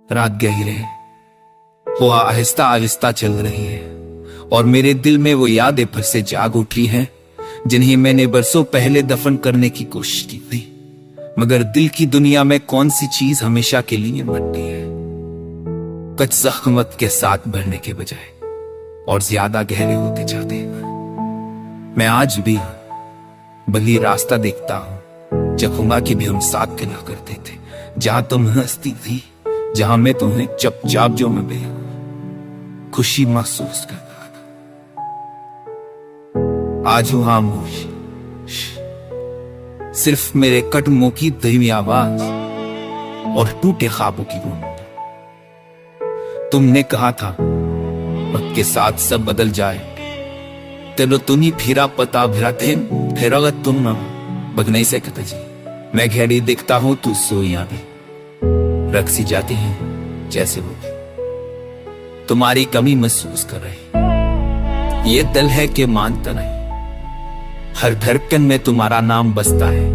रात गहरे वो आहिस्ता आहिस्ता चल रही है और मेरे दिल में वो यादें फिर से जाग उठी हैं जिन्हें मैंने बरसों पहले दफन करने की कोशिश की थी। मगर दिल की दुनिया में कौन सी चीज हमेशा के लिए मरती है, कुछ जख्मत के साथ भरने के बजाय और ज्यादा गहरे होते जाते हैं। मैं आज भी भली रास्ता देखता हूं जखुमा की भी हम साथ खिला करते थे, जहां तुम हंसती थी, जहां मैं तुम्हें चुपचाप जो मैं भी खुशी महसूस करता था। आज हूं खामोश, सिर्फ मेरे कदमों की धीमी आवाज और टूटे ख्वाबों की गूंज। तुमने कहा था वक्त के साथ सब बदल जाए, तेरो तुनी फिरा पता भिराते फिर तुम बग नहीं सकते जी। मैं घेरी दिखता हूं तू सोया भी रक्सी जाती है जैसे वो तुम्हारी कमी महसूस कर रही। ये दिल है कि मानता नहीं, हर धड़कन में तुम्हारा नाम बसता है।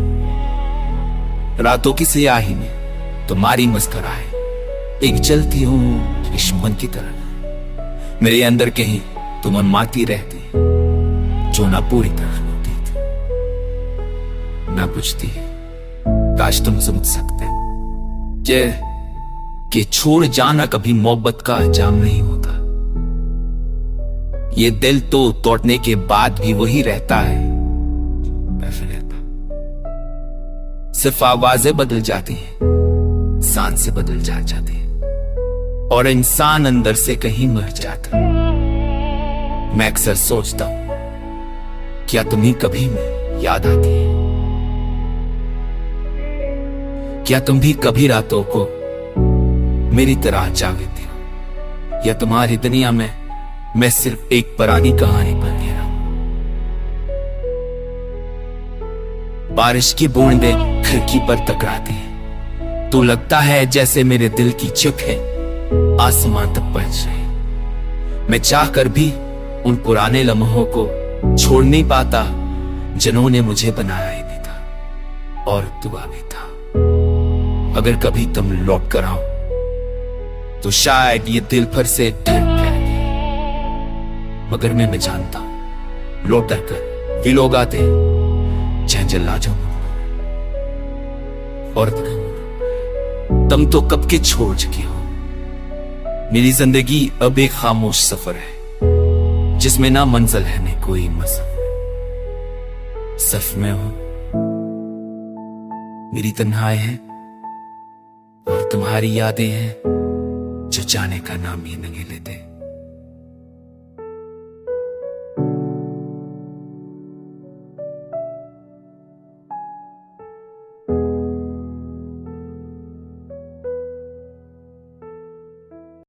रातों की सियाही में तुम्हारी मुस्कुराए एक चलती हूं दुश्मन की तरह। मेरे अंदर कहीं तुम उन्मादी रहती जो ना पूरी तरह होती थी, ना बुझती। काश तुम समझ सकते कि छोड़ जाना कभी मोहब्बत का अंजाम नहीं होता। ये दिल तो तोड़ने के बाद भी वही रहता है, सिर्फ आवाजें बदल जाती हैं, सांसें बदल जाती हैं और इंसान अंदर से कहीं मर जाता। मैं अक्सर सोचता हूं क्या तुम्हें कभी में याद आती है? क्या तुम भी कभी रातों को मेरी तरह जागती हो, या तुम्हारी दुनिया में मैं सिर्फ एक पुरानी कहानी बन गया? बारिश की बूंदें खिड़की पर टकराती है तो लगता है जैसे मेरे दिल की चुप है आसमान तक पहुंच रही। मैं चाहकर भी उन पुराने लम्हों को छोड़ नहीं पाता जिन्होंने मुझे बनाया ही भी था और दुआ भी था। अगर कभी तुम लौट कर आओ तो शायद ये दिल फिर से ढल जाए, मगर मैं जानता लौट कर भी लोग आते झंझला जाऊं और तुम तो कब के छोड़ चुकी हो। मेरी जिंदगी अब एक खामोश सफर है जिसमें ना मंजिल है न कोई मजा। सिर्फ मैं हूं, मेरी तन्हाई है और तुम्हारी यादें हैं जो जाने का नाम ही नहीं लेते।